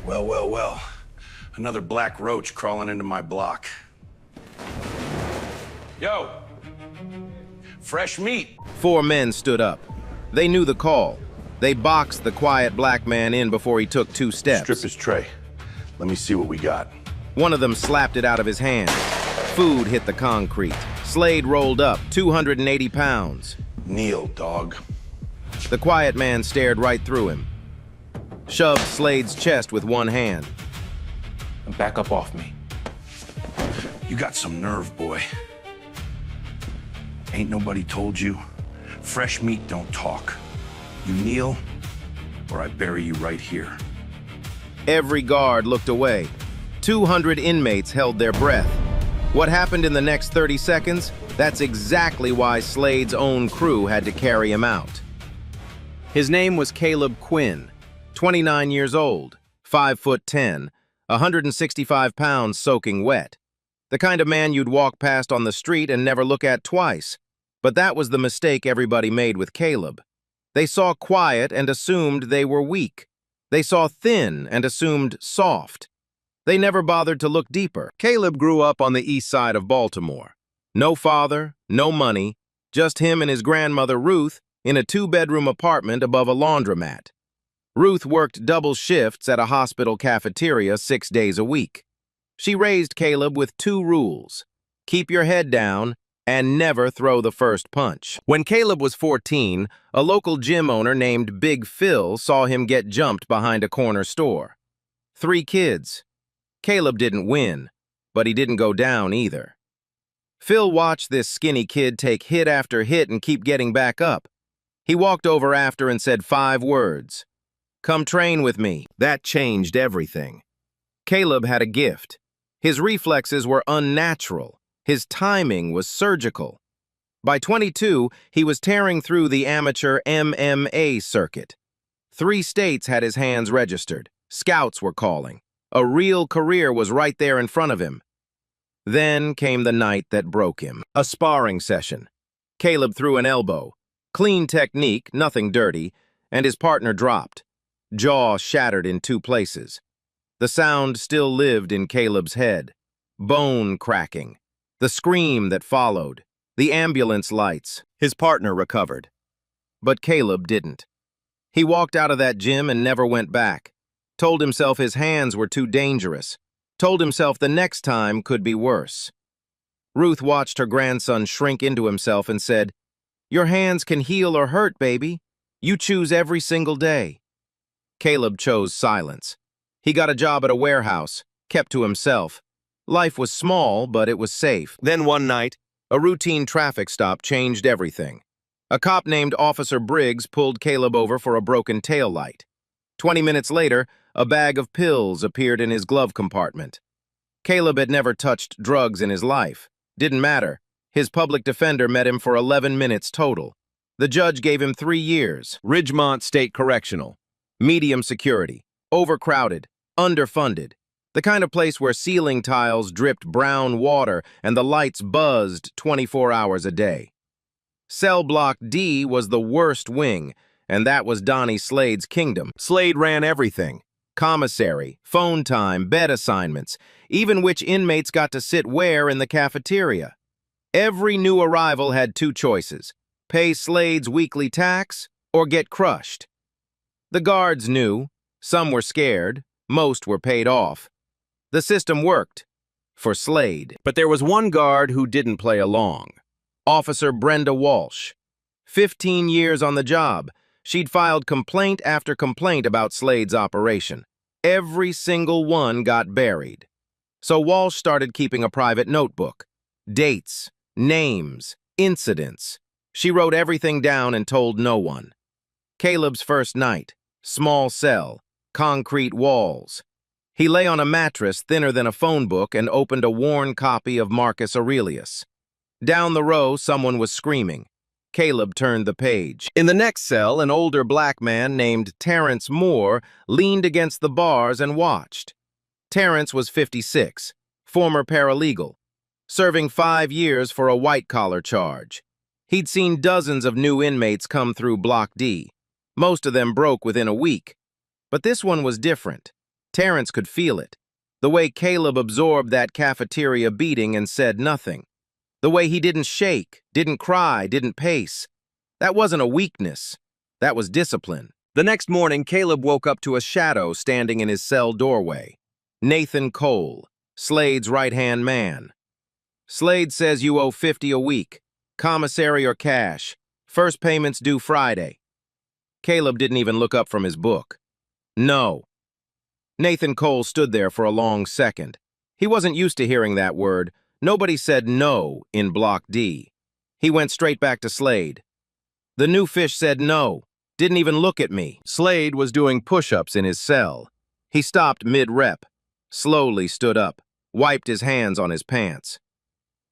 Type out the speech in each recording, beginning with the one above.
Well, well, well. Another black roach crawling into my block. Yo! Fresh meat! 4 men stood up. They knew the call. They boxed the quiet black man in before he took 2 steps. Strip his tray. Let me see what we got. One of them slapped it out of his hand. Food hit the concrete. Slade rolled up, 280 pounds. Kneel, dog. The quiet man stared right through him. Shoved Slade's chest with one hand. Back up off me. You got some nerve, boy. Ain't nobody told you? Fresh meat don't talk. You kneel, or I bury you right here. Every guard looked away. 200 inmates held their breath. What happened in the next 30 seconds? That's exactly why Slade's own crew had to carry him out. His name was Caleb Quinn, 29 years old, 5'10", 165 pounds soaking wet. The kind of man you'd walk past on the street and never look at twice. But that was the mistake everybody made with Caleb. They saw quiet and assumed they were weak. They saw thin and assumed soft. They never bothered to look deeper. Caleb grew up on the east side of Baltimore. No father, no money, just him and his grandmother Ruth in a 2-bedroom apartment above a laundromat. Ruth worked double shifts at a hospital cafeteria 6 days a week. She raised Caleb with 2 rules: keep your head down and never throw the first punch. When Caleb was 14, a local gym owner named Big Phil saw him get jumped behind a corner store. 3 kids. Caleb didn't win, but he didn't go down either. Phil watched this skinny kid take hit after hit and keep getting back up. He walked over after and said 5 words. "Come train with me." That changed everything. Caleb had a gift. His reflexes were unnatural. His timing was surgical. By 22, he was tearing through the amateur MMA circuit. 3 states had his hands registered. Scouts were calling. A real career was right there in front of him. Then came the night that broke him. A sparring session. Caleb threw an elbow. Clean technique, nothing dirty, and his partner dropped. Jaw shattered in 2 places. The sound still lived in Caleb's head. Bone cracking. The scream that followed. The ambulance lights. His partner recovered. But Caleb didn't. He walked out of that gym and never went back. Told himself his hands were too dangerous. Told himself the next time could be worse. Ruth watched her grandson shrink into himself and said, "Your hands can heal or hurt, baby. You choose every single day." Caleb chose silence. He got a job at a warehouse, kept to himself. Life was small, but it was safe. Then one night, a routine traffic stop changed everything. A cop named Officer Briggs pulled Caleb over for a broken taillight. 20 minutes later, a bag of pills appeared in his glove compartment. Caleb had never touched drugs in his life. Didn't matter. His public defender met him for 11 minutes total. The judge gave him 3 years. Ridgemont State Correctional. Medium security. Overcrowded. Underfunded. The kind of place where ceiling tiles dripped brown water and the lights buzzed 24 hours a day. Cell Block D was the worst wing, and that was Donnie Slade's kingdom. Slade ran everything. Commissary, phone time, bed assignments, even which inmates got to sit where in the cafeteria. Every new arrival had 2 choices: pay Slade's weekly tax or get crushed. The guards knew. Some were scared. Most were paid off. The system worked. For Slade. But there was one guard who didn't play along. Officer Brenda Walsh. 15 years on the job. She'd filed complaint after complaint about Slade's operation. Every single one got buried. So Walsh started keeping a private notebook. Dates, names, incidents. She wrote everything down and told no one. Caleb's first night. Small cell. Concrete walls. He lay on a mattress thinner than a phone book and opened a worn copy of Marcus Aurelius. Down the row, someone was screaming. Caleb turned the page. In the next cell, an older black man named Terrence Moore leaned against the bars and watched. Terrence was 56, former paralegal, serving 5 years for a white-collar charge. He'd seen dozens of new inmates come through Block D. Most of them broke within a week. But this one was different. Terrence could feel it. The way Caleb absorbed that cafeteria beating and said nothing. The way he didn't shake, didn't cry, didn't pace. That wasn't a weakness. That was discipline. The next morning, Caleb woke up to a shadow standing in his cell doorway. Nathan Cole, Slade's right-hand man. Slade says you owe $50 a week. Commissary or cash. First payment's due Friday. Caleb didn't even look up from his book. No. Nathan Cole stood there for a long second. He wasn't used to hearing that word. Nobody said no in Block D. He went straight back to Slade. The new fish said no, didn't even look at me. Slade was doing push-ups in his cell. He stopped mid-rep, slowly stood up, wiped his hands on his pants.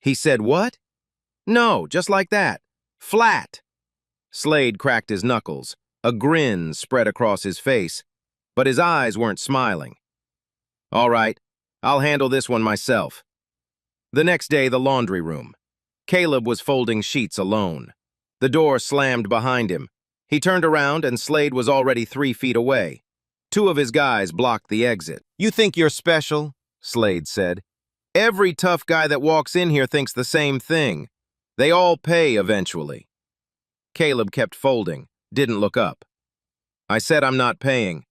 He said what? No, just like that. Flat. Slade cracked his knuckles. A grin spread across his face, but his eyes weren't smiling. All right, I'll handle this one myself. The next day, the laundry room. Caleb was folding sheets alone. The door slammed behind him. He turned around and Slade was already 3 feet away. 2 of his guys blocked the exit. You think you're special? Slade said. Every tough guy that walks in here thinks the same thing. They all pay eventually. Caleb kept folding, didn't look up. I said I'm not paying.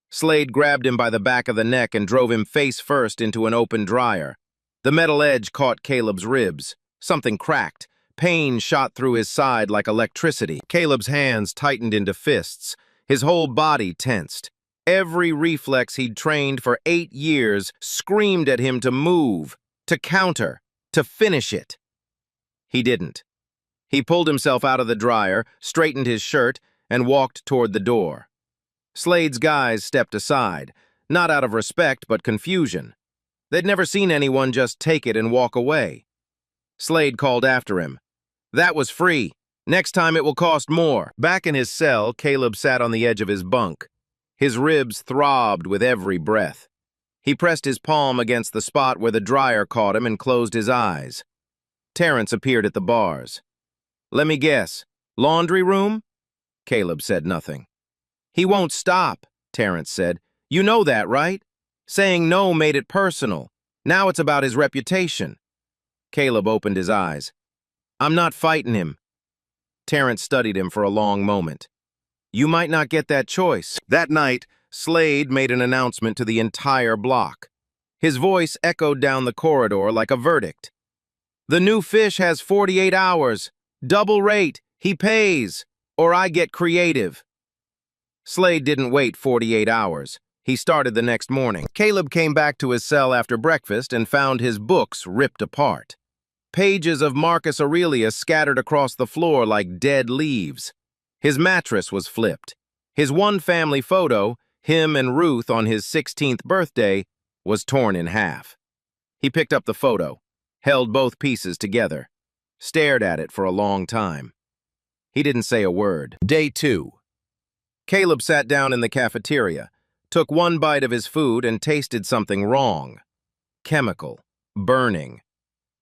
Slade grabbed him by the back of the neck and drove him face first into an open dryer. The metal edge caught Caleb's ribs. Something cracked. Pain shot through his side like electricity. Caleb's hands tightened into fists. His whole body tensed. Every reflex he'd trained for 8 years screamed at him to move, to counter, to finish it. He didn't. He pulled himself out of the dryer, straightened his shirt, and walked toward the door. Slade's guys stepped aside, not out of respect but confusion. They'd never seen anyone just take it and walk away. Slade called after him. That was free. Next time it will cost more. Back in his cell, Caleb sat on the edge of his bunk. His ribs throbbed with every breath. He pressed his palm against the spot where the dryer caught him and closed his eyes. Terrence appeared at the bars. Let me guess. Laundry room? Caleb said nothing. He won't stop, Terrence said. You know that, right? Saying no made it personal. Now it's about his reputation. Caleb opened his eyes. I'm not fighting him. Terrence studied him for a long moment. You might not get that choice. That night, Slade made an announcement to the entire block. His voice echoed down the corridor like a verdict. The new fish has 48 hours. Double rate. He pays. Or I get creative. Slade didn't wait 48 hours. He started the next morning. Caleb came back to his cell after breakfast and found his books ripped apart. Pages of Marcus Aurelius scattered across the floor like dead leaves. His mattress was flipped. His one family photo, him and Ruth on his 16th birthday, was torn in half. He picked up the photo, held both pieces together, stared at it for a long time. He didn't say a word. Day 2. Caleb sat down in the cafeteria, took one bite of his food and tasted something wrong. Chemical. Burning.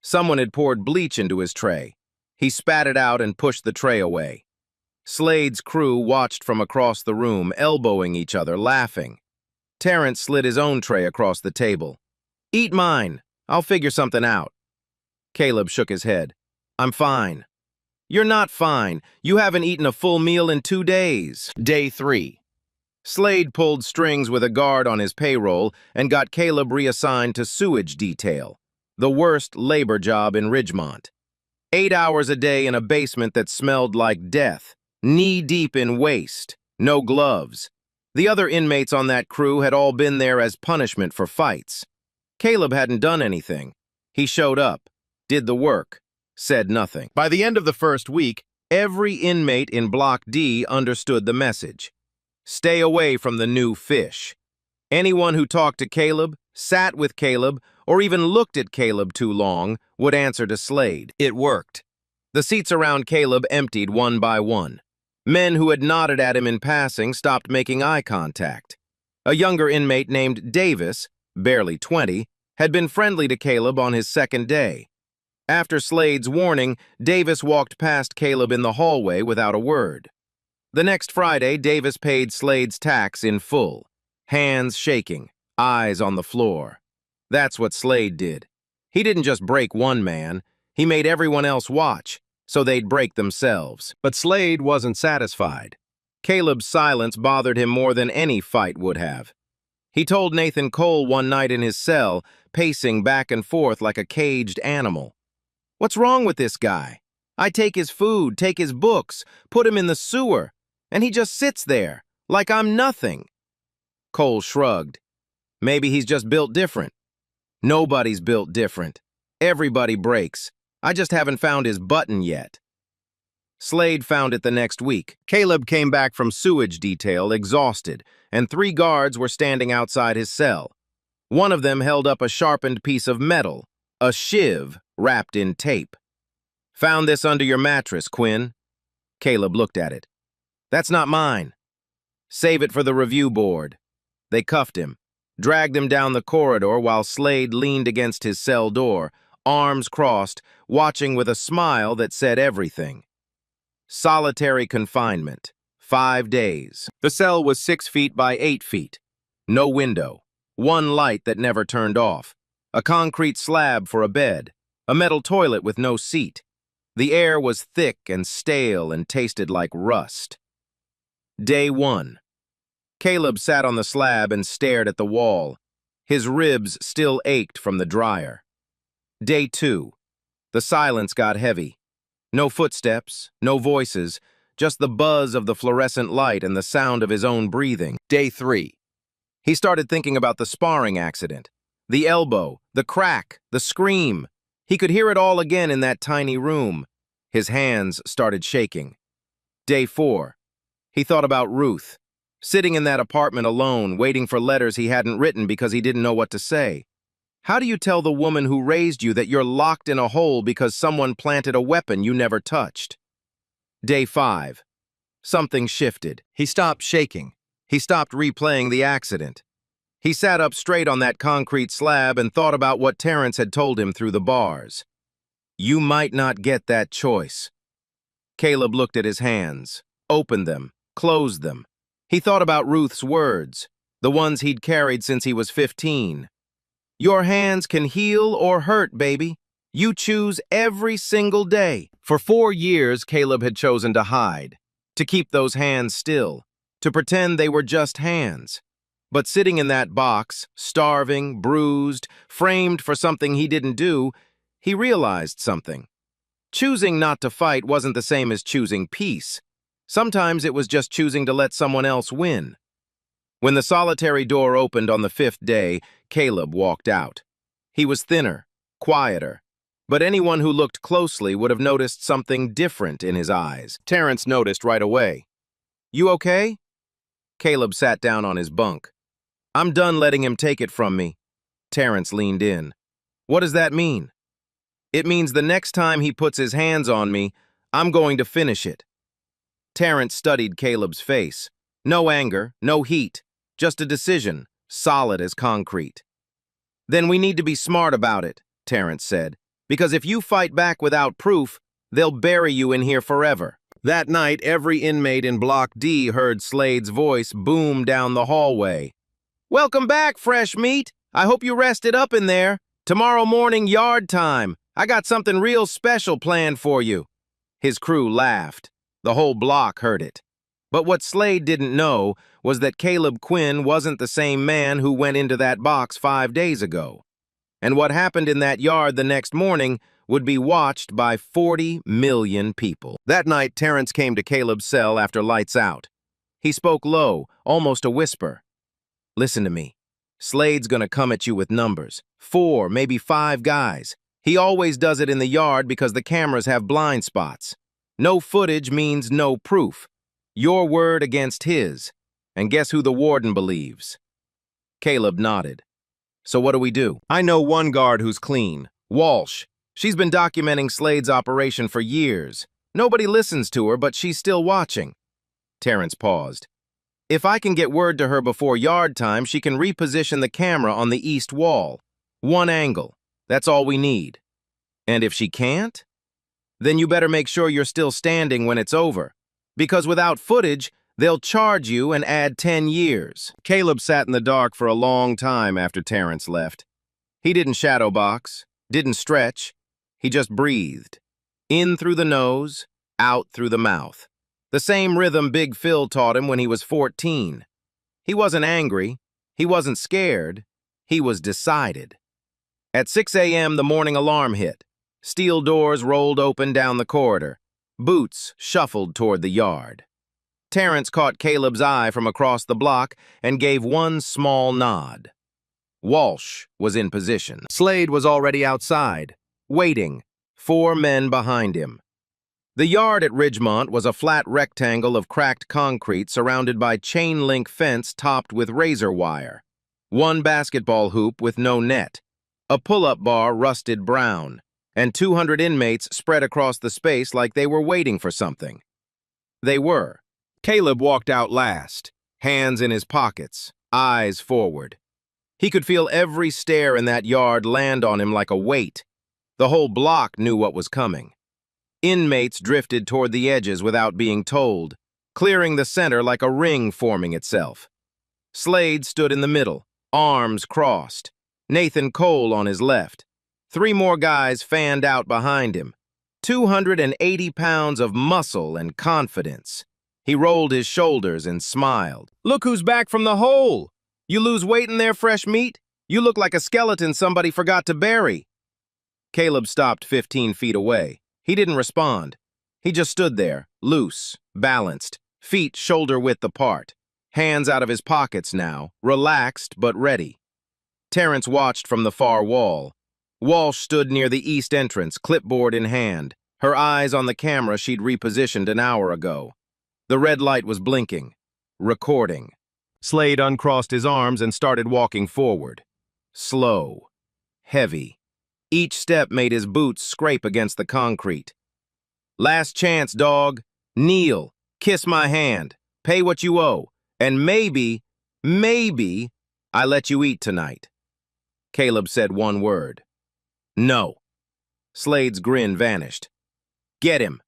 Someone had poured bleach into his tray. He spat it out and pushed the tray away. Slade's crew watched from across the room, elbowing each other, laughing. Terrence slid his own tray across the table. Eat mine. I'll figure something out. Caleb shook his head. I'm fine. You're not fine. You haven't eaten a full meal in 2 days. Day 3. Slade pulled strings with a guard on his payroll and got Caleb reassigned to sewage detail, the worst labor job in Ridgemont. 8 hours a day in a basement that smelled like death, knee-deep in waste, no gloves. The other inmates on that crew had all been there as punishment for fights. Caleb hadn't done anything. He showed up, did the work, said nothing. By the end of the first week, every inmate in Block D understood the message. Stay away from the new fish. Anyone who talked to Caleb, sat with Caleb, or even looked at Caleb too long would answer to Slade. It worked. The seats around Caleb emptied one by one. Men who had nodded at him in passing stopped making eye contact. A younger inmate named Davis, barely 20, had been friendly to Caleb on his second day. After Slade's warning, Davis walked past Caleb in the hallway without a word. The next Friday, Davis paid Slade's tax in full, hands shaking, eyes on the floor. That's what Slade did. He didn't just break one man, he made everyone else watch, so they'd break themselves. But Slade wasn't satisfied. Caleb's silence bothered him more than any fight would have. He told Nathan Cole one night in his cell, pacing back and forth like a caged animal. "What's wrong with this guy? I take his food, take his books, put him in the sewer, and he just sits there, like I'm nothing." Cole shrugged. "Maybe he's just built different." "Nobody's built different. Everybody breaks. I just haven't found his button yet." Slade found it the next week. Caleb came back from sewage detail, exhausted, and 3 guards were standing outside his cell. One of them held up a sharpened piece of metal, a shiv wrapped in tape. "Found this under your mattress, Quinn." Caleb looked at it. "That's not mine." "Save it for the review board." They cuffed him, dragged him down the corridor while Slade leaned against his cell door, arms crossed, watching with a smile that said everything. Solitary confinement, 5 days. The cell was 6 feet by 8 feet. No window, one light that never turned off, a concrete slab for a bed, a metal toilet with no seat. The air was thick and stale and tasted like rust. Day 1. Caleb sat on the slab and stared at the wall. His ribs still ached from the dryer. Day 2. The silence got heavy. No footsteps, no voices, just the buzz of the fluorescent light and the sound of his own breathing. Day 3. He started thinking about the sparring accident. The elbow, the crack, the scream. He could hear it all again in that tiny room. His hands started shaking. Day 4. He thought about Ruth, sitting in that apartment alone, waiting for letters he hadn't written because he didn't know what to say. How do you tell the woman who raised you that you're locked in a hole because someone planted a weapon you never touched? Day 5. Something shifted. He stopped shaking. He stopped replaying the accident. He sat up straight on that concrete slab and thought about what Terrence had told him through the bars. You might not get that choice. Caleb looked at his hands, opened them, closed them. He thought about Ruth's words, the ones he'd carried since he was 15. Your hands can heal or hurt, baby. You choose every single day. For 4 years, Caleb had chosen to hide, to keep those hands still, to pretend they were just hands. But sitting in that box, starving, bruised, framed for something he didn't do, he realized something. Choosing not to fight wasn't the same as choosing peace. Sometimes it was just choosing to let someone else win. When the solitary door opened on the 5th day, Caleb walked out. He was thinner, quieter, but anyone who looked closely would have noticed something different in his eyes. Terrence noticed right away. You okay? Caleb sat down on his bunk. I'm done letting him take it from me. Terrence leaned in. What does that mean? It means the next time he puts his hands on me, I'm going to finish it. Terrence studied Caleb's face. No anger, no heat, just a decision, solid as concrete. Then we need to be smart about it, Terrence said, because if you fight back without proof, they'll bury you in here forever. That night, every inmate in Block D heard Slade's voice boom down the hallway. Welcome back, fresh meat. I hope you rested up in there. Tomorrow morning, yard time. I got something real special planned for you. His crew laughed. The whole block heard it. But what Slade didn't know was that Caleb Quinn wasn't the same man who went into that box 5 days ago. And what happened in that yard the next morning would be watched by 40 million people. That night, Terrence came to Caleb's cell after lights out. He spoke low, almost a whisper. Listen to me. Slade's gonna come at you with numbers. 4, maybe 5 guys. He always does it in the yard because the cameras have blind spots. No footage means no proof. Your word against his. And guess who the warden believes? Caleb nodded. So what do we do? I know one guard who's clean. Walsh. She's been documenting Slade's operation for years. Nobody listens to her, but she's still watching. Terrence paused. If I can get word to her before yard time, she can reposition the camera on the east wall. One angle. That's all we need. And if she can't? Then you better make sure you're still standing when it's over. Because without footage, They'll charge you and add 10 years. Caleb sat in the dark for a long time after Terrence left. He didn't shadow box, didn't stretch. He just breathed. In through the nose, out through the mouth. The same rhythm Big Phil taught him when he was 14. He wasn't angry. He wasn't scared. He was decided. At 6 a.m., the morning alarm hit. Steel doors rolled open down the corridor. Boots shuffled toward the yard. Terrence caught Caleb's eye from across the block and gave one small nod. Walsh was in position. Slade was already outside, waiting, 4 men behind him. The yard at Ridgemont was a flat rectangle of cracked concrete surrounded by chain-link fence topped with razor wire. 1 basketball hoop with no net, a pull-up bar rusted brown, and 200 inmates spread across the space like they were waiting for something. They were. Caleb walked out last, hands in his pockets, eyes forward. He could feel every stare in that yard land on him like a weight. The whole block knew what was coming. Inmates drifted toward the edges without being told, clearing the center like a ring forming itself. Slade stood in the middle, arms crossed. Nathan Cole on his left. 3 more guys fanned out behind him. 280 pounds of muscle and confidence. He rolled his shoulders and smiled. "Look who's back from the hole! You lose weight in there, fresh meat? You look like a skeleton somebody forgot to bury." Caleb stopped 15 feet away. He didn't respond. He just stood there, loose, balanced, feet shoulder-width apart, hands out of his pockets now, relaxed but ready. Terrence watched from the far wall. Walsh stood near the east entrance, clipboard in hand, her eyes on the camera she'd repositioned an hour ago. The red light was blinking, recording. Slade uncrossed his arms and started walking forward. Slow, heavy. Each step made his boots scrape against the concrete. "Last chance, dog. Kneel, kiss my hand, pay what you owe, and maybe, I let you eat tonight." Caleb said one word. "No." Slade's grin vanished. "Get him."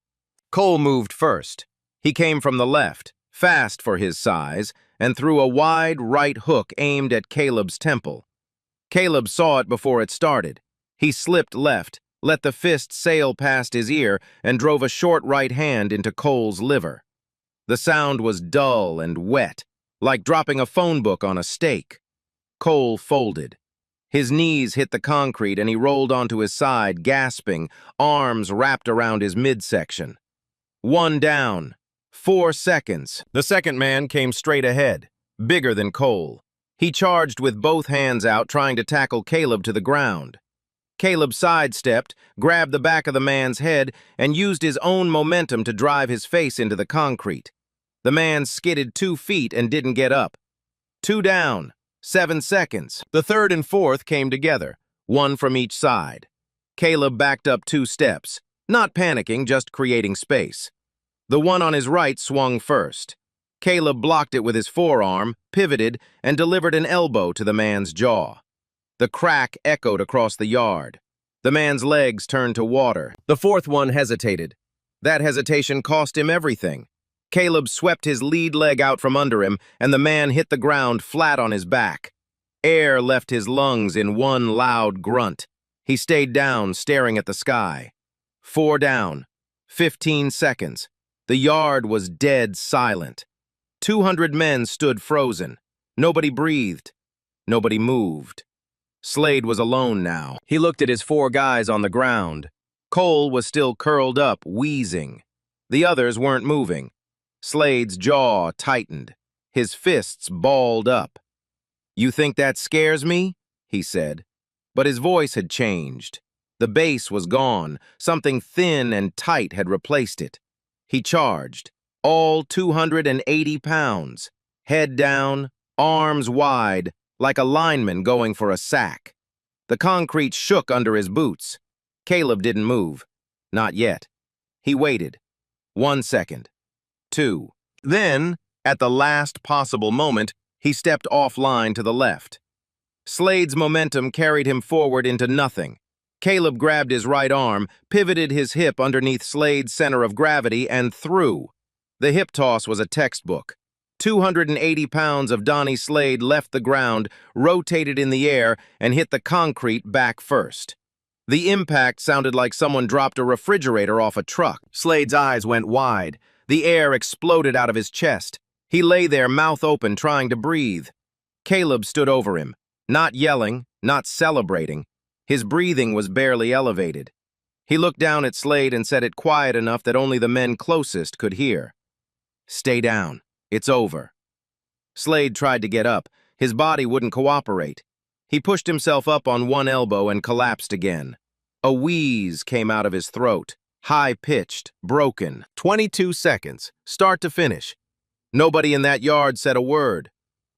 Cole moved first. He came from the left, fast for his size, and threw a wide right hook aimed at Caleb's temple. Caleb saw it before it started. He slipped left, let the fist sail past his ear, and drove a short right hand into Cole's liver. The sound was dull and wet, like dropping a phone book on a steak. Cole folded. His knees hit the concrete and he rolled onto his side, gasping, arms wrapped around his midsection. 1 down. 4 seconds. The second man came straight ahead, bigger than Cole. He charged with both hands out, trying to tackle Caleb to the ground. Caleb sidestepped, grabbed the back of the man's head, and used his own momentum to drive his face into the concrete. The man skidded 2 feet and didn't get up. 2 down. 7 seconds. The third and fourth came together, 1 from each side. Caleb backed up 2 steps, not panicking, just creating space. The one on his right swung first. Caleb blocked it with his forearm, pivoted, and delivered an elbow to the man's jaw. The crack echoed across the yard. The man's legs turned to water. The fourth one hesitated. That hesitation cost him everything. Caleb swept his lead leg out from under him, and the man hit the ground flat on his back. Air left his lungs in one loud grunt. He stayed down, staring at the sky. 4 down. 15 seconds. The yard was dead silent. 200 men stood frozen. Nobody breathed. Nobody moved. Slade was alone now. He looked at his 4 guys on the ground. Cole was still curled up, wheezing. The others weren't moving. Slade's jaw tightened. His fists balled up. "You think that scares me?" he said. But his voice had changed. The bass was gone. Something thin and tight had replaced it. He charged, all 280 pounds, head down, arms wide, like a lineman going for a sack. The concrete shook under his boots. Caleb didn't move. Not yet. He waited. 1 second. 2. Then, at the last possible moment, he stepped offline to the left. Slade's momentum carried him forward into nothing. Caleb grabbed his right arm, pivoted his hip underneath Slade's center of gravity, and threw. The hip toss was a textbook. 280 pounds of Donnie Slade left the ground, rotated in the air, and hit the concrete back first. The impact sounded like someone dropped a refrigerator off a truck. Slade's eyes went wide. The air exploded out of his chest. He lay there, mouth open, trying to breathe. Caleb stood over him, not yelling, not celebrating. His breathing was barely elevated. He looked down at Slade and said it quiet enough that only the men closest could hear. "Stay down. It's over." Slade tried to get up. His body wouldn't cooperate. He pushed himself up on one elbow and collapsed again. A wheeze came out of his throat, high-pitched, broken. 22 seconds, start to finish. Nobody in that yard said a word.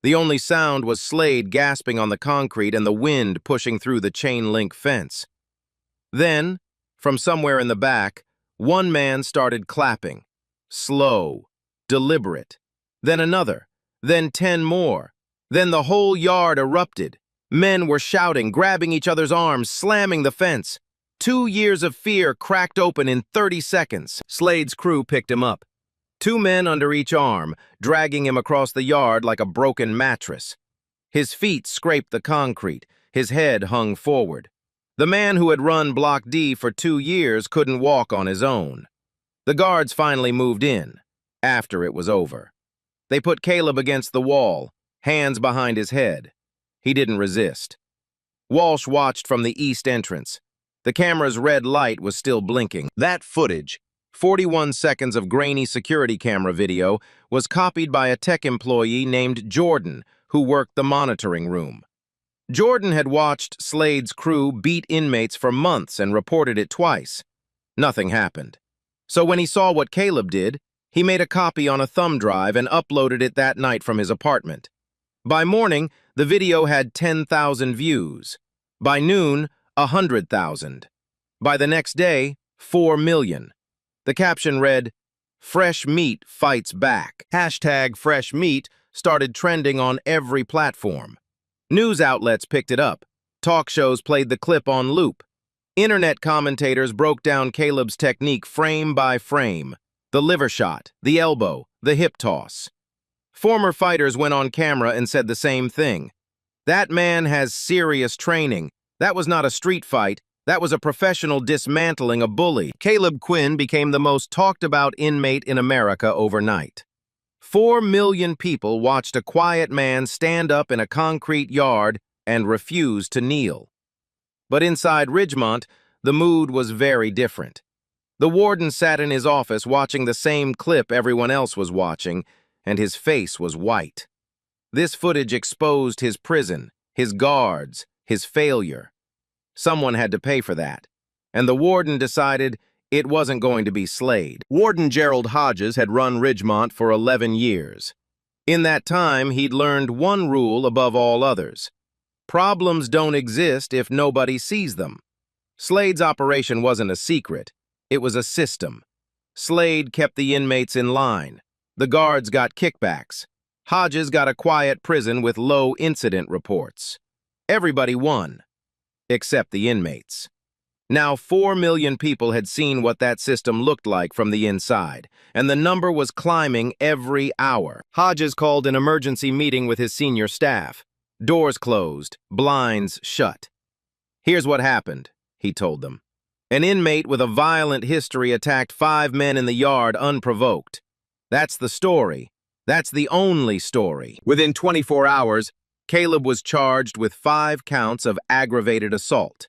The only sound was Slade gasping on the concrete and the wind pushing through the chain-link fence. Then, from somewhere in the back, one man started clapping. Slow, deliberate. Then another. Then 10 more. Then the whole yard erupted. Men were shouting, grabbing each other's arms, slamming the fence. 2 years of fear cracked open in 30 seconds. Slade's crew picked him up. 2 men under each arm, dragging him across the yard like a broken mattress. His feet scraped the concrete. His head hung forward. The man who had run Block D for 2 years couldn't walk on his own. The guards finally moved in, after it was over. They put Caleb against the wall, hands behind his head. He didn't resist. Walsh watched from the east entrance. The camera's red light was still blinking. That footage, 41 seconds of grainy security camera video, was copied by a tech employee named Jordan, who worked the monitoring room. Jordan had watched Slade's crew beat inmates for months and reported it twice. Nothing happened. So when he saw what Caleb did, he made a copy on a thumb drive and uploaded it that night from his apartment. By morning, the video had 10,000 views. By noon, 100,000. By the next day, 4 million. The caption read, "Fresh Meat Fights Back." #FreshMeat started trending on every platform. News outlets picked it up. Talk shows played the clip on loop. Internet commentators broke down Caleb's technique frame by frame. The liver shot, the elbow, the hip toss. Former fighters went on camera and said the same thing. That man has serious training. That was not a street fight. That was a professional dismantling a bully. Caleb Quinn became the most talked about inmate in America overnight. 4 million people watched a quiet man stand up in a concrete yard and refuse to kneel. But inside Ridgemont, the mood was very different. The warden sat in his office watching the same clip everyone else was watching, and his face was white. This footage exposed his prison, his guards, his failure. Someone had to pay for that, and the warden decided it wasn't going to be Slade. Warden Gerald Hodges had run Ridgemont for 11 years. In that time, he'd learned one rule above all others. Problems don't exist if nobody sees them. Slade's operation wasn't a secret. It was a system. Slade kept the inmates in line. The guards got kickbacks. Hodges got a quiet prison with low incident reports. Everybody won, except the inmates. Now 4 million people had seen what that system looked like from the inside, and the number was climbing every hour. Hodges called an emergency meeting with his senior staff. Doors closed, blinds shut. "Here's what happened," he told them. "An inmate with a violent history attacked 5 men in the yard unprovoked. That's the story. That's the only story." Within 24 hours, Caleb was charged with 5 counts of aggravated assault.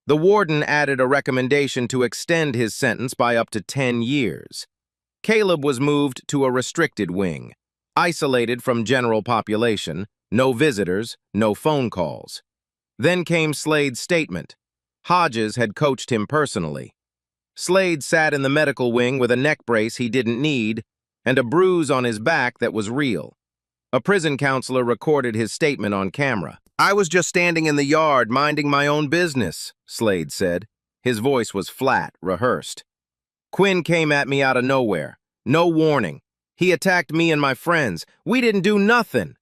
The warden added a recommendation to extend his sentence by up to 10 years. Caleb was moved to a restricted wing, isolated from general population, no visitors, no phone calls. Then came Slade's statement. Hodges had coached him personally. Slade sat in the medical wing with a neck brace he didn't need and a bruise on his back that was real. A prison counselor recorded his statement on camera. "I was just standing in the yard minding my own business," Slade said. His voice was flat, rehearsed. "Quinn came at me out of nowhere. No warning. He attacked me and my friends. We didn't do nothing."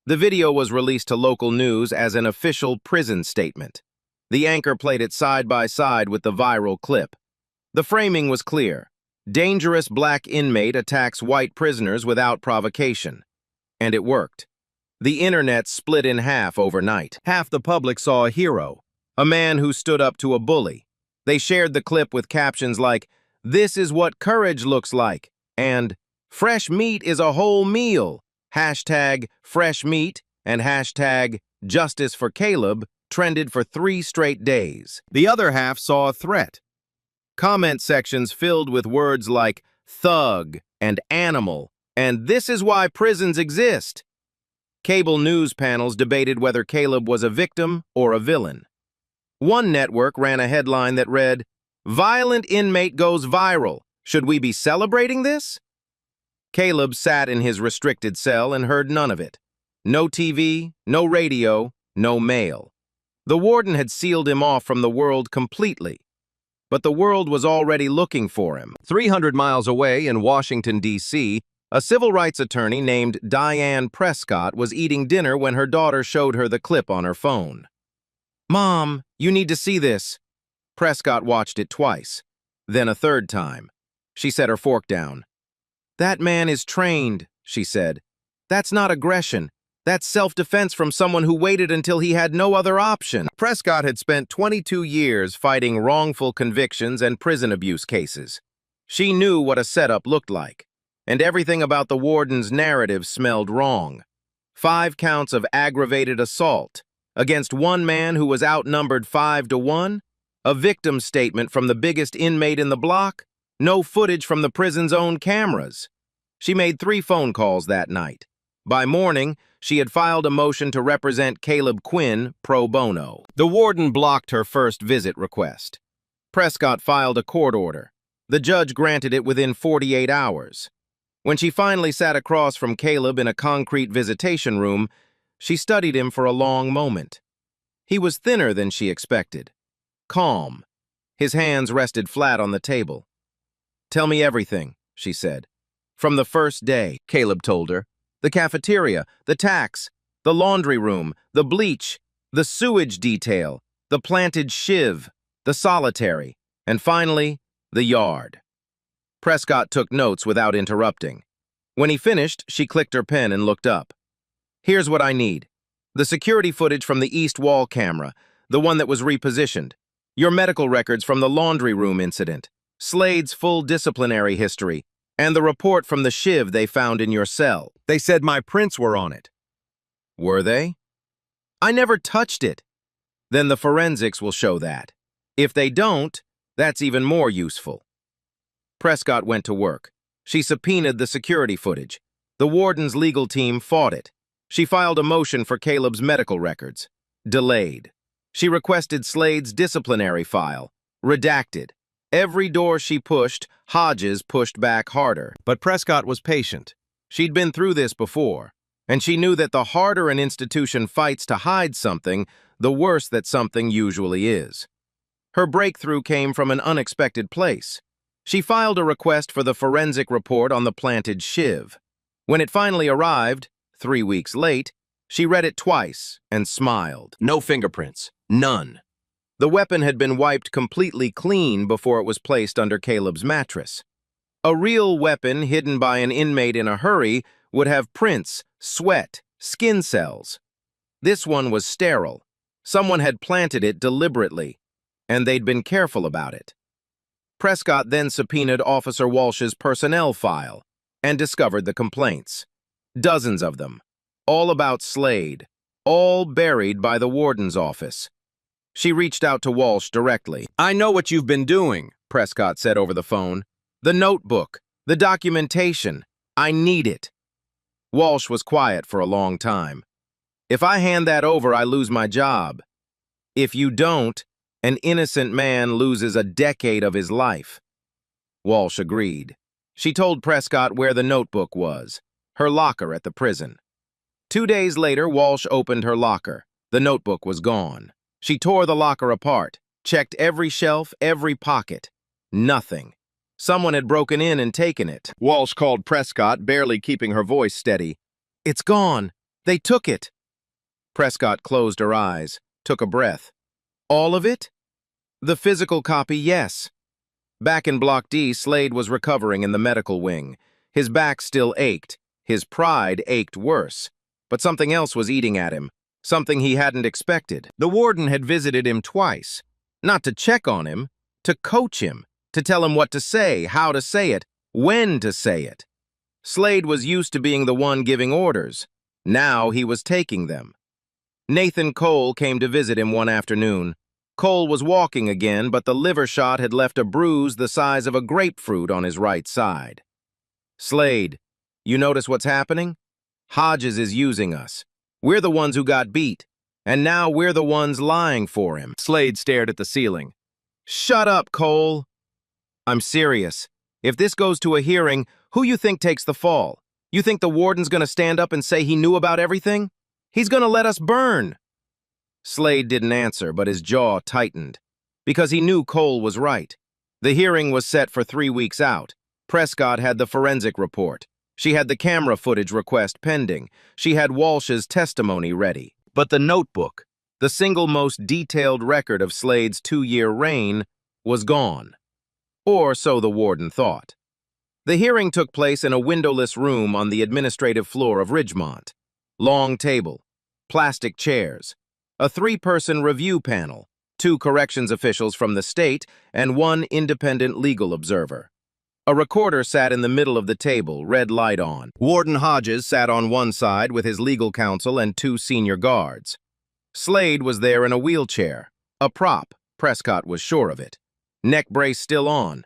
The video was released to local news as an official prison statement. The anchor played it side by side with the viral clip. The framing was clear. Dangerous black inmate attacks white prisoners without provocation. And it worked. The internet split in half overnight. Half the public saw a hero, a man who stood up to a bully. They shared the clip with captions like, "This is what courage looks like," and "Fresh meat is a whole meal." Hashtag fresh meat and hashtag justice for Caleb trended for 3 straight days. The other half saw a threat. Comment sections filled with words like thug and animal, and "this is why prisons exist." Cable news panels debated whether Caleb was a victim or a villain. One network ran a headline that read, "Violent inmate goes viral. Should we be celebrating this?" Caleb sat in his restricted cell and heard none of it. No TV, no radio, no mail. The warden had sealed him off from the world completely. But the world was already looking for him. 300 miles away in Washington, D.C., a civil rights attorney named Diane Prescott was eating dinner when her daughter showed her the clip on her phone. "Mom, you need to see this." Prescott watched it twice, then a third time. She set her fork down. "That man is trained," she said. "That's not aggression. That's self-defense from someone who waited until he had no other option." Prescott had spent 22 years fighting wrongful convictions and prison abuse cases. She knew what a setup looked like, and everything about the warden's narrative smelled wrong. 5 counts of aggravated assault against one man who was outnumbered 5-1, a victim statement from the biggest inmate in the block, no footage from the prison's own cameras. She made 3 phone calls that night. By morning, she had filed a motion to represent Caleb Quinn pro bono. The warden blocked her first visit request. Prescott filed a court order. The judge granted it within 48 hours. When she finally sat across from Caleb in a concrete visitation room, she studied him for a long moment. He was thinner than she expected. Calm. His hands rested flat on the table. "Tell me everything," she said. "From the first day," Caleb told her. "The cafeteria, the tax, the laundry room, the bleach, the sewage detail, the planted shiv, the solitary, and finally, the yard." Prescott took notes without interrupting. When he finished, she clicked her pen and looked up. "Here's what I need. The security footage from the east wall camera, the one that was repositioned. Your medical records from the laundry room incident. Slade's full disciplinary history, and the report from the shiv they found in your cell. They said my prints were on it." "Were they?" "I never touched it." "Then the forensics will show that. If they don't, that's even more useful." Prescott went to work. She subpoenaed the security footage. The warden's legal team fought it. She filed a motion for Caleb's medical records. Delayed. She requested Slade's disciplinary file. Redacted. Every door she pushed, Hodges pushed back harder. But Prescott was patient. She'd been through this before, and she knew that the harder an institution fights to hide something, the worse that something usually is. Her breakthrough came from an unexpected place. She filed a request for the forensic report on the planted shiv. When it finally arrived, 3 weeks late, she read it twice and smiled. No fingerprints. None. The weapon had been wiped completely clean before it was placed under Caleb's mattress. A real weapon hidden by an inmate in a hurry would have prints, sweat, skin cells. This one was sterile. Someone had planted it deliberately, and they'd been careful about it. Prescott then subpoenaed Officer Walsh's personnel file and discovered the complaints. Dozens of them, all about Slade, all buried by the warden's office. She reached out to Walsh directly. "I know what you've been doing," Prescott said over the phone. "The notebook, the documentation. I need it." Walsh was quiet for a long time. "If I hand that over, I lose my job. If you don't, an innocent man loses a decade of his life." Walsh agreed. She told Prescott where the notebook was, her locker at the prison. 2 days later, Walsh opened her locker. The notebook was gone. She tore the locker apart, checked every shelf, every pocket. Nothing. Someone had broken in and taken it. Walsh called Prescott, barely keeping her voice steady. "It's gone. They took it." Prescott closed her eyes, took a breath. "All of it?" "The physical copy, yes." Back in Block D, Slade was recovering in the medical wing. His back still ached. His pride ached worse. But something else was eating at him, something he hadn't expected. The warden had visited him twice, not to check on him, to coach him, to tell him what to say, how to say it, when to say it. Slade was used to being the one giving orders. Now he was taking them. Nathan Cole came to visit him one afternoon. Cole was walking again, but the liver shot had left a bruise the size of a grapefruit on his right side. "Slade, you notice what's happening? Hodges is using us. We're the ones who got beat, and now we're the ones lying for him." Slade stared at the ceiling. "Shut up, Cole." "I'm serious. If this goes to a hearing, who you think takes the fall? You think the warden's gonna stand up and say he knew about everything? He's gonna let us burn." Slade didn't answer, but his jaw tightened, because he knew Cole was right. The hearing was set for 3 weeks out. Prescott had the forensic report. She had the camera footage request pending. She had Walsh's testimony ready. But the notebook, the single most detailed record of Slade's 2-year reign, was gone. Or so the warden thought. The hearing took place in a windowless room on the administrative floor of Ridgemont. Long table, plastic chairs, a 3-person review panel, 2 corrections officials from the state, and 1 independent legal observer. A recorder sat in the middle of the table, red light on. Warden Hodges sat on one side with his legal counsel and 2 senior guards. Slade was there in a wheelchair, a prop, Prescott was sure of it. Neck brace still on.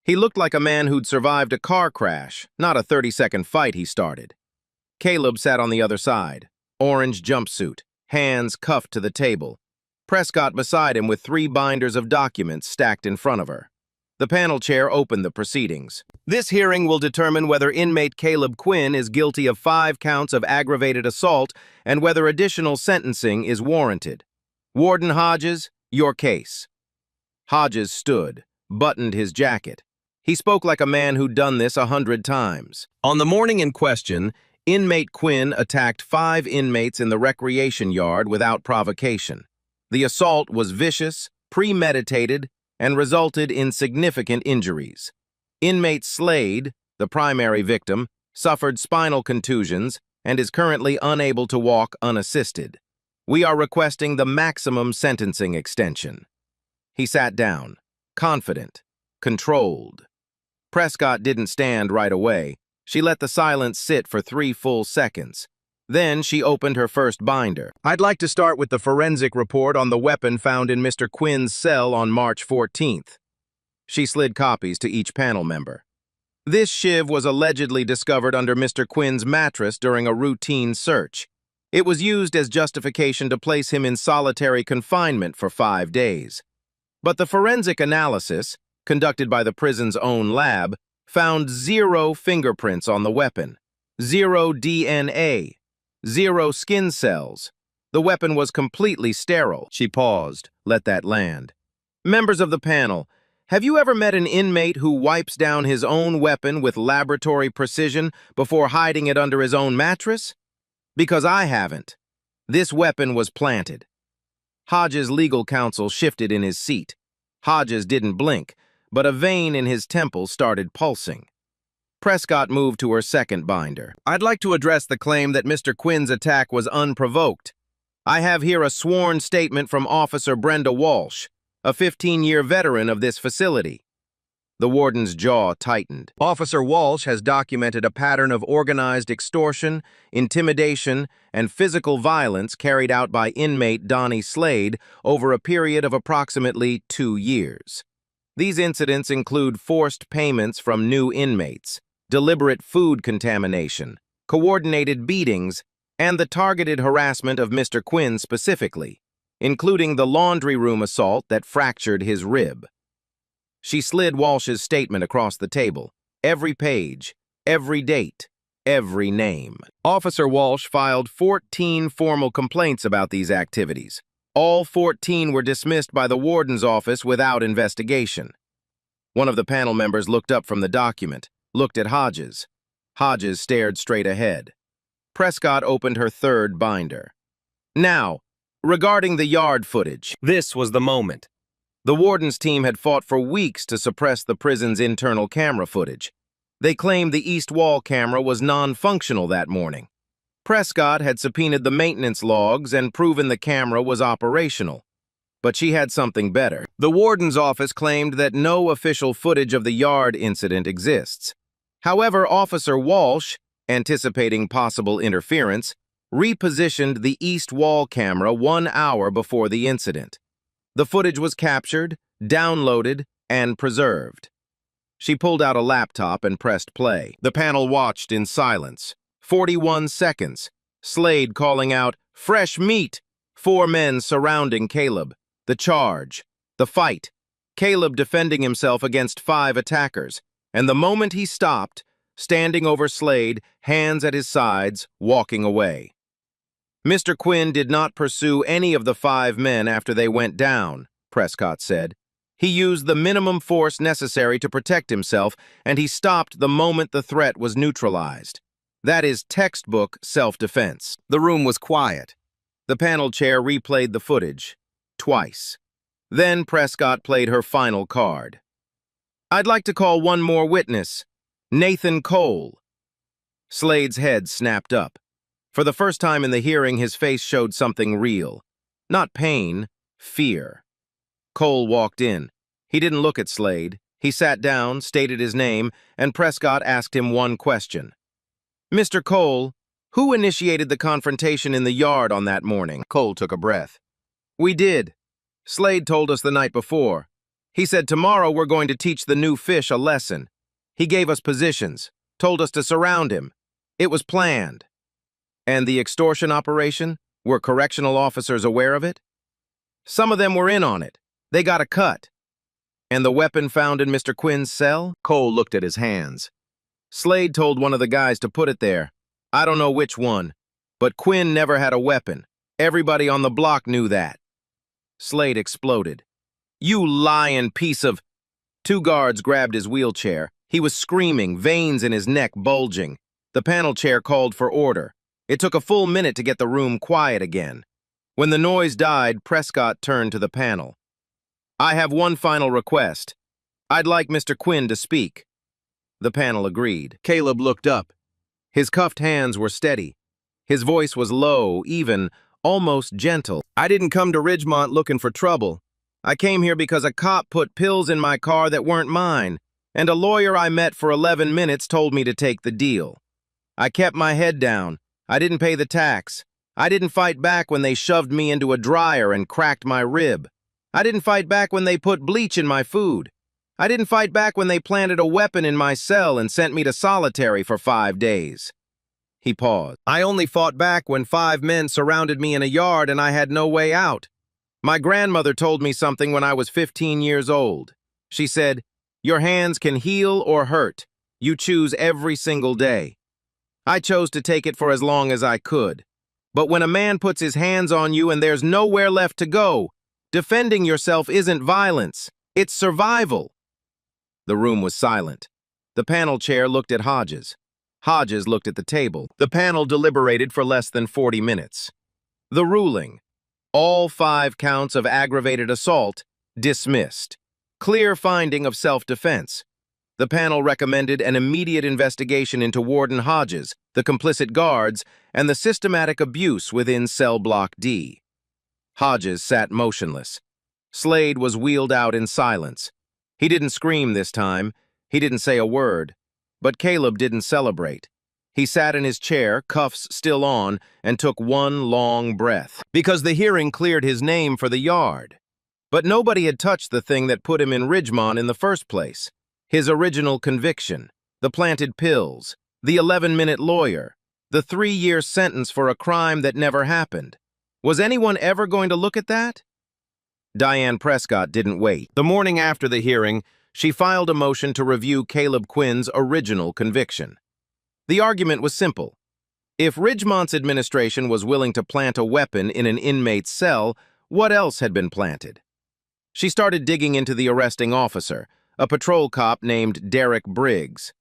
He looked like a man who'd survived a car crash, not a 30-second fight he started. Caleb sat on the other side, orange jumpsuit, hands cuffed to the table. Prescott beside him with 3 binders of documents stacked in front of her. The panel chair opened the proceedings. "This hearing will determine whether inmate Caleb Quinn is guilty of 5 counts of aggravated assault and whether additional sentencing is warranted. Warden Hodges, your case." Hodges stood, buttoned his jacket. He spoke like a man who'd done this 100 times. On the morning in question, inmate Quinn attacked 5 inmates in the recreation yard without provocation. The assault was vicious, premeditated, and resulted in significant injuries. Inmate Slade, the primary victim, suffered spinal contusions and is currently unable to walk unassisted. We are requesting the maximum sentencing extension. He sat down, confident, controlled. Prescott didn't stand right away. She let the silence sit for 3 full seconds. Then she opened her first binder. "I'd like to start with the forensic report on the weapon found in Mr. Quinn's cell on March 14th. She slid copies to each panel member. "This shiv was allegedly discovered under Mr. Quinn's mattress during a routine search. It was used as justification to place him in solitary confinement for 5 days. But the forensic analysis, conducted by the prison's own lab, found 0 fingerprints on the weapon, 0 DNA, 0 skin cells. The weapon was completely sterile." She paused, let that land. "Members of the panel, have you ever met an inmate who wipes down his own weapon with laboratory precision before hiding it under his own mattress? Because I haven't. This weapon was planted." Hodges' legal counsel shifted in his seat. Hodges didn't blink, but a vein in his temple started pulsing. Prescott moved to her second binder. "I'd like to address the claim that Mr. Quinn's attack was unprovoked. I have here a sworn statement from Officer Brenda Walsh, a 15-year veteran of this facility." The warden's jaw tightened. "Officer Walsh has documented a pattern of organized extortion, intimidation, and physical violence carried out by inmate Donnie Slade over a period of approximately 2 years. These incidents include forced payments from new inmates, deliberate food contamination, coordinated beatings, and the targeted harassment of Mr. Quinn specifically, including the laundry room assault that fractured his rib." She slid Walsh's statement across the table, every page, every date, every name. Officer Walsh filed 14 formal complaints about these activities. All 14 were dismissed by the warden's office without investigation. One of the panel members looked up from the document, looked at Hodges. Hodges stared straight ahead. Prescott opened her third binder. "Now, regarding the yard footage." This was the moment. The warden's team had fought for weeks to suppress the prison's internal camera footage. They claimed the east wall camera was non-functional that morning. Prescott had subpoenaed the maintenance logs and proven the camera was operational. But she had something better. The warden's office claimed that no official footage of the yard incident exists. However, Officer Walsh, anticipating possible interference, repositioned the east wall camera 1 hour before the incident. The footage was captured, downloaded, and preserved. She pulled out a laptop and pressed play. The panel watched in silence. 41 seconds. Slade calling out, "Fresh meat!" 4 men surrounding Caleb. The charge. The fight. Caleb defending himself against 5 attackers. And the moment he stopped, standing over Slade, hands at his sides, walking away. Mr. Quinn did not pursue any of the 5 men after they went down, Prescott said. He used the minimum force necessary to protect himself, and he stopped the moment the threat was neutralized. That is textbook self-defense. The room was quiet. The panel chair replayed the footage, twice. Then Prescott played her final card. "I'd like to call one more witness, Nathan Cole." Slade's head snapped up. For the first time in the hearing, his face showed something real. Not pain, fear. Cole walked in. He didn't look at Slade. He sat down, stated his name, and Prescott asked him one question. "Mr. Cole, who initiated the confrontation in the yard on that morning?" Cole took a breath. "We did. Slade told us the night before. He said tomorrow we're going to teach the new fish a lesson. He gave us positions, told us to surround him. It was planned." "And the extortion operation? Were correctional officers aware of it?" "Some of them were in on it. They got a cut." "And the weapon found in Mr. Quinn's cell?" Cole looked at his hands. "Slade told one of the guys to put it there. I don't know which one. But Quinn never had a weapon. Everybody on the block knew that." Slade exploded. "You lying piece of—" 2 guards grabbed his wheelchair. He was screaming, veins in his neck bulging. The panel chair called for order. It took a full minute to get the room quiet again. When the noise died, Prescott turned to the panel. "I have one final request. I'd like Mr. Quinn to speak." The panel agreed. Caleb looked up. His cuffed hands were steady. His voice was low, even, almost gentle. "I didn't come to Ridgemont looking for trouble. I came here because a cop put pills in my car that weren't mine, and a lawyer I met for 11 minutes told me to take the deal. I kept my head down. I didn't pay the tax. I didn't fight back when they shoved me into a dryer and cracked my rib. I didn't fight back when they put bleach in my food. I didn't fight back when they planted a weapon in my cell and sent me to solitary for 5 days. He paused. "I only fought back when 5 men surrounded me in a yard and I had no way out. My grandmother told me something when I was 15 years old. She said, 'Your hands can heal or hurt. You choose every single day.' I chose to take it for as long as I could. But when a man puts his hands on you and there's nowhere left to go, defending yourself isn't violence, it's survival." The room was silent. The panel chair looked at Hodges. Hodges looked at the table. The panel deliberated for less than 40 minutes. The ruling: all 5 counts of aggravated assault dismissed. Clear finding of self-defense. The panel recommended an immediate investigation into Warden Hodges, the complicit guards, and the systematic abuse within Cell Block D. Hodges sat motionless. Slade was wheeled out in silence. He didn't scream this time. He didn't say a word. But Caleb didn't celebrate. He sat in his chair, cuffs still on, and took one long breath. Because the hearing cleared his name for the yard. But nobody had touched the thing that put him in Ridgemont in the first place. His original conviction, the planted pills, the 11-minute lawyer, the 3-year sentence for a crime that never happened. Was anyone ever going to look at that? Diane Prescott didn't wait. The morning after the hearing, she filed a motion to review Caleb Quinn's original conviction. The argument was simple. If Ridgemont's administration was willing to plant a weapon in an inmate's cell, what else had been planted? She started digging into the arresting officer, a patrol cop named Derek Briggs.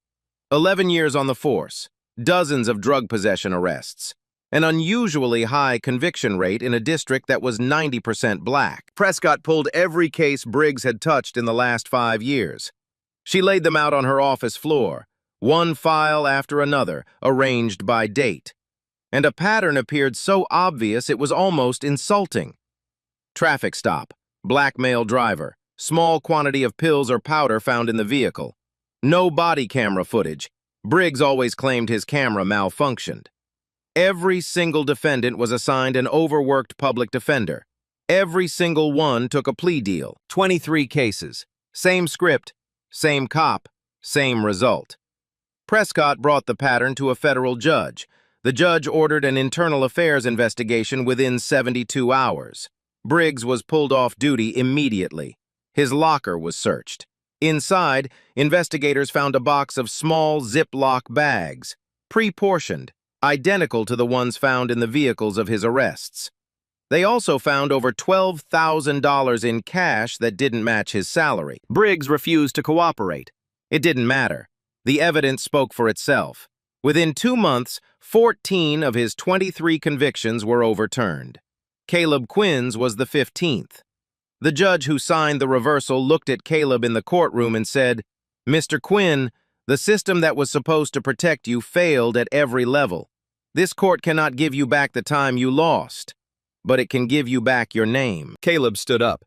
11 years on the force, dozens of drug possession arrests. an unusually high conviction rate in a district that was 90% black. Prescott pulled every case Briggs had touched in the last 5 years. She laid them out on her office floor, one file after another, arranged by date. And a pattern appeared so obvious it was almost insulting. Traffic stop, black male driver, small quantity of pills or powder found in the vehicle. No body camera footage. Briggs always claimed his camera malfunctioned. Every single defendant was assigned an overworked public defender. Every single one took a plea deal. 23 cases. Same script, same cop, same result. Prescott brought the pattern to a federal judge. The judge ordered an internal affairs investigation within 72 hours. Briggs was pulled off duty immediately. His locker was searched. Inside, investigators found a box of small Ziploc bags, pre-portioned, identical to the ones found in the vehicles of his arrests. They also found over $12,000 in cash that didn't match his salary. Briggs refused to cooperate. It didn't matter. The evidence spoke for itself. Within 2 months, 14 of his 23 convictions were overturned. Caleb Quinn's was the 15th. The judge who signed the reversal looked at Caleb in the courtroom and said, "Mr. Quinn, the system that was supposed to protect you failed at every level. This court cannot give you back the time you lost, but it can give you back your name." Caleb stood up.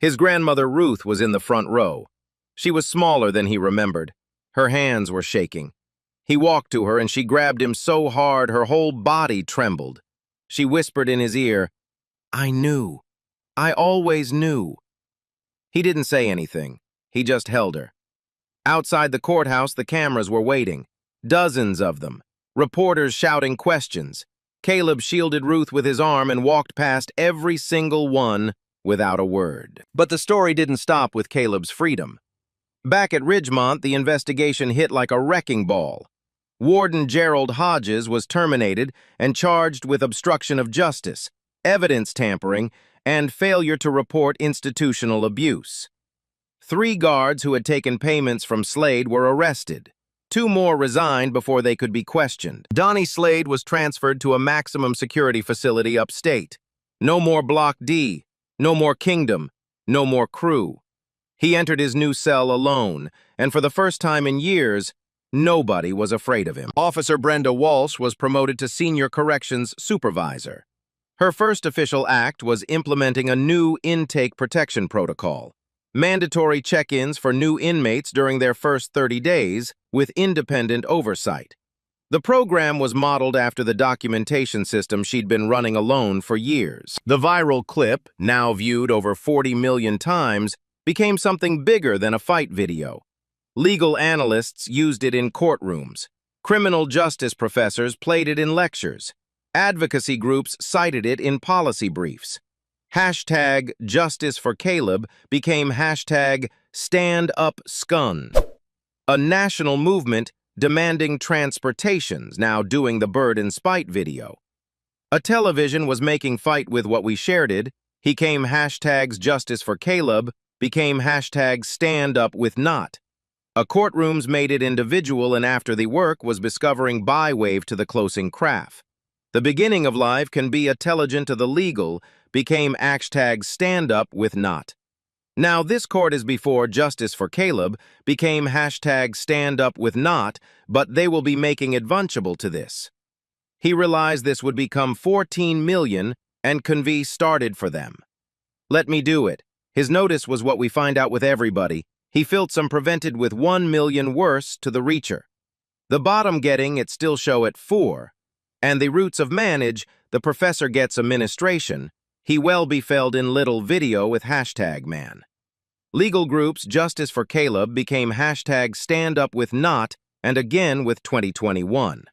His grandmother Ruth was in the front row. She was smaller than he remembered. Her hands were shaking. He walked to her and she grabbed him so hard her whole body trembled. She whispered in his ear, "I knew. I always knew." He didn't say anything. He just held her. Outside the courthouse, the cameras were waiting. Dozens of them. Reporters shouting questions. Caleb shielded Ruth with his arm and walked past every single one without a word. But the story didn't stop with Caleb's freedom. Back at Ridgemont, the investigation hit like a wrecking ball. Warden Gerald Hodges was terminated and charged with obstruction of justice, evidence tampering, and failure to report institutional abuse. 3 guards who had taken payments from Slade were arrested. 2 more resigned before they could be questioned. Donnie Slade was transferred to a maximum security facility upstate. No more Block D, no more Kingdom, no more crew. He entered his new cell alone, and for the first time in years, nobody was afraid of him. Officer Brenda Walsh was promoted to Senior Corrections Supervisor. Her first official act was implementing a new intake protection protocol. Mandatory check-ins for new inmates during their first 30 days with independent oversight. The program was modeled after the documentation system she'd been running alone for years. The viral clip, now viewed over 40 million times, became something bigger than a fight video. Legal analysts used it in courtrooms. Criminal justice professors played it in lectures. Advocacy groups cited it in policy briefs. Hashtag Justice for Caleb became hashtag #StandUpScun. A national movement demanding transportations, now doing the Bird in Spite video. A television was making fight with what we shared it. He came hashtags Justice for Caleb, became hashtag #StandUpWithNot. A courtrooms made it individual and after the work was discovering bywave to the closing craft. The beginning of life can be intelligent to the legal, became hashtag #StandUpWithNot. Now this court is before Justice for Caleb, became hashtag #StandUpWithNot, but they will be making advanceable to this. He realized this would become 14 million and Convey started for them. Let me do it. His notice was what we find out with everybody. He felt some prevented with 1 million worse to the reacher. The bottom getting it still show at 4. And the roots of manage, the professor gets administration. He well befelled in little video with hashtag man. Legal groups Justice for Caleb became hashtag #StandUpWithNot and again with 2021.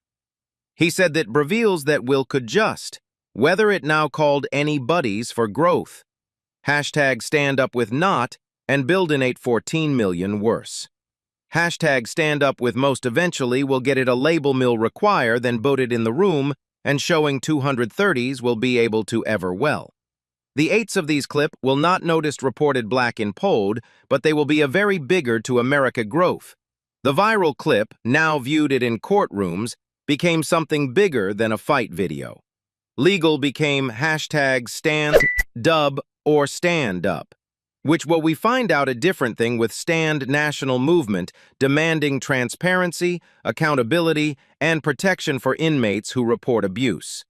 He said that reveals that will could just, whether it now called any buddies for growth. Hashtag #StandUpWithNot and buildinate 14 million worse. Hashtag #StandUpWith most eventually will get it a label mill require than voted in the room and showing 230s will be able to ever well. The 8s of these clip will not noticed reported black in polled, but they will be a very bigger to America growth. The viral clip, now viewed it in courtrooms, became something bigger than a fight video. Legal became hashtag stand, dub, or stand up, which what we find out a different thing with stand national movement demanding transparency, accountability, and protection for inmates who report abuse.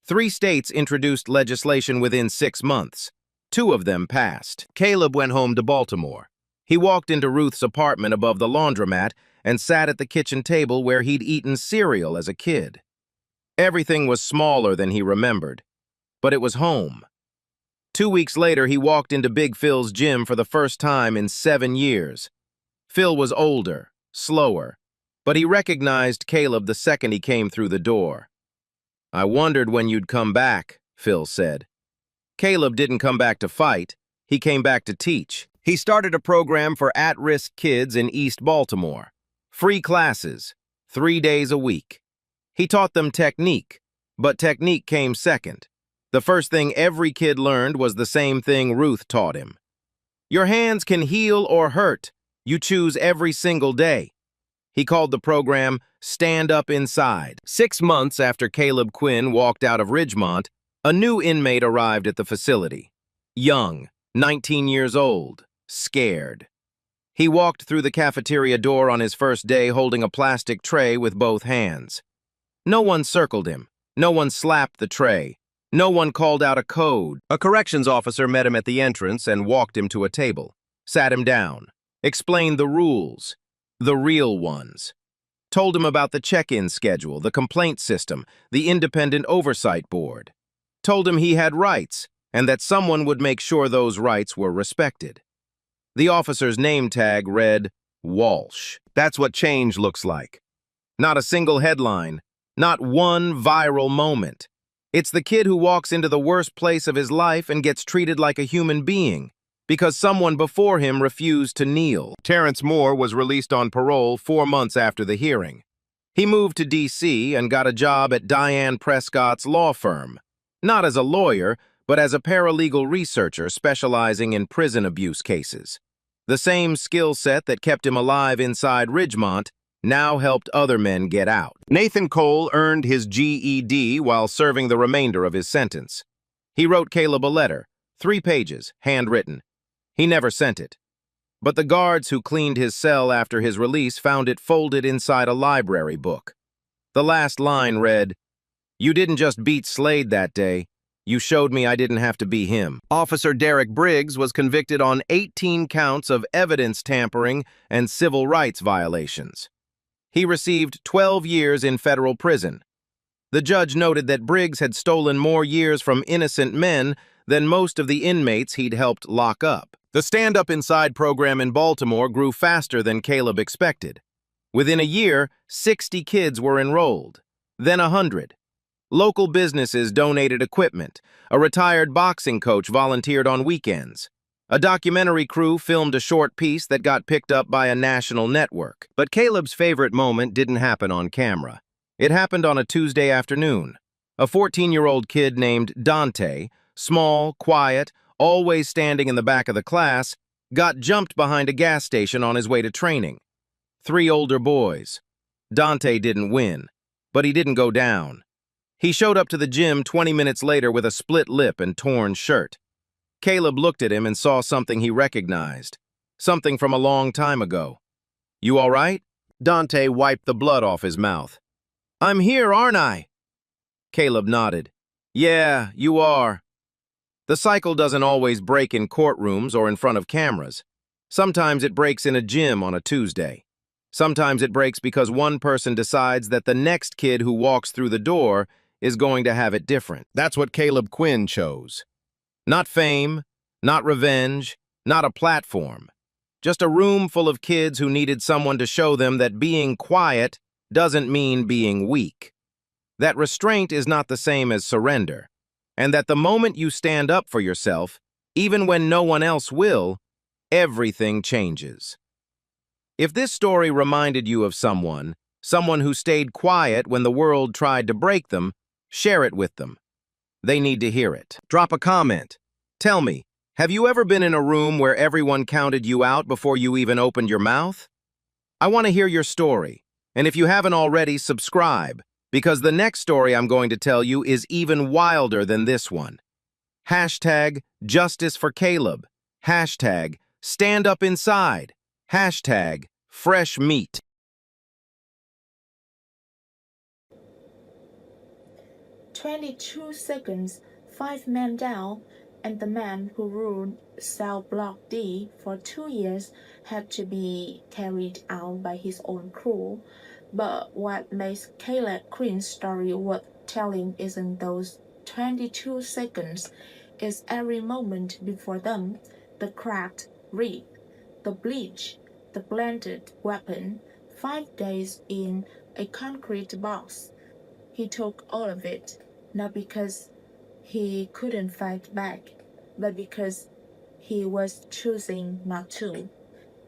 3 states introduced legislation within 6 months. 2 of them passed. Caleb went home to Baltimore. He walked into Ruth's apartment above the laundromat and sat at the kitchen table where he'd eaten cereal as a kid. Everything was smaller than he remembered, but it was home. 2 weeks later, he walked into Big Phil's gym for the first time in 7 years. Phil was older, slower, but he recognized Caleb the second he came through the door. "I wondered when you'd come back," Phil said. Caleb didn't come back to fight, he came back to teach. He started a program for at-risk kids in East Baltimore. Free classes, 3 days a week. He taught them technique, but technique came second. The first thing every kid learned was the same thing Ruth taught him. Your hands can heal or hurt. You choose every single day. He called the program Stand Up Inside. 6 months after Caleb Quinn walked out of Ridgemont, a new inmate arrived at the facility. Young, 19 years old, scared. He walked through the cafeteria door on his first day holding a plastic tray with both hands. No one circled him. No one slapped the tray. No one called out a code. A corrections officer met him at the entrance and walked him to a table, sat him down, explained the rules, the real ones, told him about the check-in schedule, the complaint system, the independent oversight board, told him he had rights and that someone would make sure those rights were respected. The officer's name tag read Walsh. That's what change looks like. Not a single headline, not one viral moment. It's the kid who walks into the worst place of his life and gets treated like a human being because someone before him refused to kneel. Terrence Moore was released on parole 4 months after the hearing. He moved to D.C. and got a job at Diane Prescott's law firm, not as a lawyer, but as a paralegal researcher specializing in prison abuse cases. The same skill set that kept him alive inside Ridgemont now helped other men get out. Nathan Cole earned his GED while serving the remainder of his sentence. He wrote Caleb a letter, 3 pages, handwritten. He never sent it. But the guards who cleaned his cell after his release found it folded inside a library book. The last line read, "You didn't just beat Slade that day. You showed me I didn't have to be him." Officer Derek Briggs was convicted on 18 counts of evidence tampering and civil rights violations. He received 12 years in federal prison. The judge noted that Briggs had stolen more years from innocent men than most of the inmates he'd helped lock up. The Stand Up Inside program in Baltimore grew faster than Caleb expected. Within a year, 60 kids were enrolled, then 100. Local businesses donated equipment. A retired boxing coach volunteered on weekends. A documentary crew filmed a short piece that got picked up by a national network. But Caleb's favorite moment didn't happen on camera. It happened on a Tuesday afternoon. A 14-year-old kid named Dante, small, quiet, always standing in the back of the class, got jumped behind a gas station on his way to training. 3 older boys. Dante didn't win, but he didn't go down. He showed up to the gym 20 minutes later with a split lip and torn shirt. Caleb looked at him and saw something he recognized, something from a long time ago. "You all right?" Dante wiped the blood off his mouth. "I'm here, aren't I?" Caleb nodded. "Yeah, you are." The cycle doesn't always break in courtrooms or in front of cameras. Sometimes it breaks in a gym on a Tuesday. Sometimes it breaks because one person decides that the next kid who walks through the door is going to have it different. That's what Caleb Quinn chose. Not fame, not revenge, not a platform. Just a room full of kids who needed someone to show them that being quiet doesn't mean being weak. That restraint is not the same as surrender. And that the moment you stand up for yourself, even when no one else will, everything changes. If this story reminded you of someone who stayed quiet when the world tried to break them, share it with them. They need to hear it. Drop a comment. Tell me, have you ever been in a room where everyone counted you out before you even opened your mouth? I want to hear your story, and if you haven't already, subscribe, because the next story I'm going to tell you is even wilder than this one. Hashtag justice for Caleb. Hashtag stand up inside. Hashtag fresh meat. 22 seconds, 5 men down, and the man who ruled cell block D for 2 years had to be carried out by his own crew. But what makes Caleb Quinn's story worth telling isn't those 22 seconds, it's every moment before them, the cracked rib, the bleach, the blended weapon, 5 days in a concrete box. He took all of it, not because he couldn't fight back, but because he was choosing not to.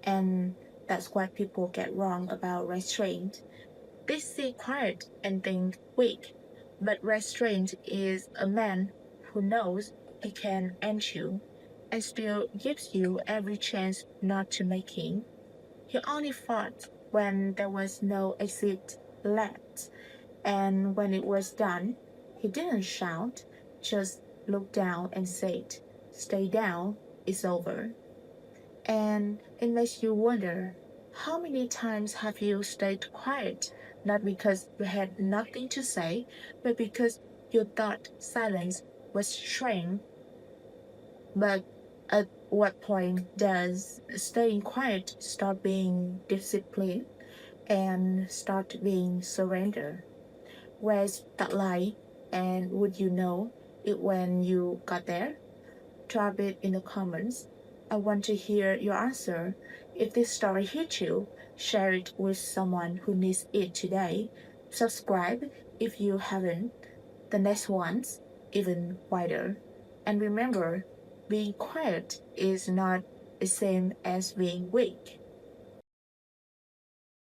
And that's what people get wrong about restraint. They see quiet and think weak, but restraint is a man who knows he can end you and still gives you every chance not to make him. He only fought when there was no exit left. And when it was done, he didn't shout, just looked down and said, "Stay down, it's over." And it makes you wonder, how many times have you stayed quiet, not because you had nothing to say, but because you thought silence was strength? But at what point does staying quiet start being discipline and start being surrender? Where's that lie? And would you know it when you got there? Drop it in the comments. I want to hear your answer. If this story hit you, share it with someone who needs it today. Subscribe if you haven't. The next one's even wider. And remember, being quiet is not the same as being weak.